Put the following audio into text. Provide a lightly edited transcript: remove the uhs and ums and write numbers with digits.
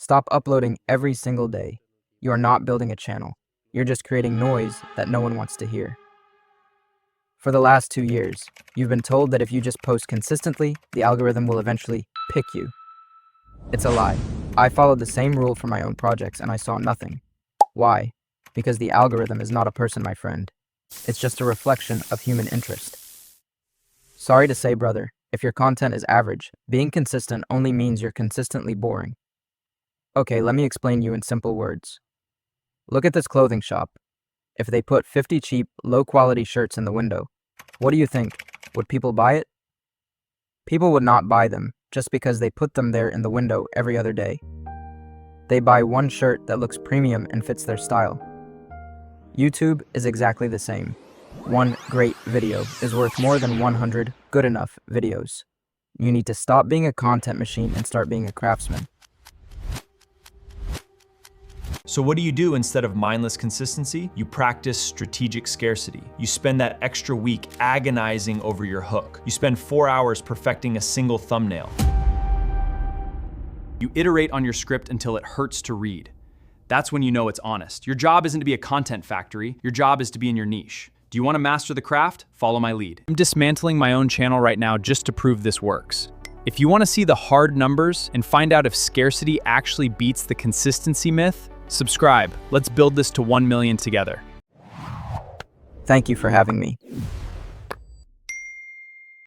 Stop uploading every single day. You are not building a channel. You're just creating noise that no one wants to hear. For the last 2 years, you've been told that if you just post consistently, the algorithm will eventually pick you. It's a lie. I followed the same rule for my own projects and I saw nothing. Why? Because the algorithm is not a person, my friend. It's just a reflection of human interest. Sorry to say, brother, if your content is average, being consistent only means you're consistently boring. Okay, let me explain you in simple words. Look at this clothing shop. If they put 50 cheap, low-quality shirts in the window, what do you think? Would people buy it? People would not buy them just because they put them there in the window every other day. They buy one shirt that looks premium and fits their style. YouTube is exactly the same. One great video is worth more than 100 good enough videos. You need to stop being a content machine and start being a craftsman. So what do you do instead of mindless consistency? You practice strategic scarcity. You spend that extra week agonizing over your hook. You spend 4 hours perfecting a single thumbnail. You iterate on your script until it hurts to read. That's when you know it's honest. Your job isn't to be a content factory. Your job is to be in your niche. Do you want to master the craft? Follow my lead. I'm dismantling my own channel right now just to prove this works. If you want to see the hard numbers and find out if scarcity actually beats the consistency myth, subscribe. Let's build this to 1 million together. Thank you for having me.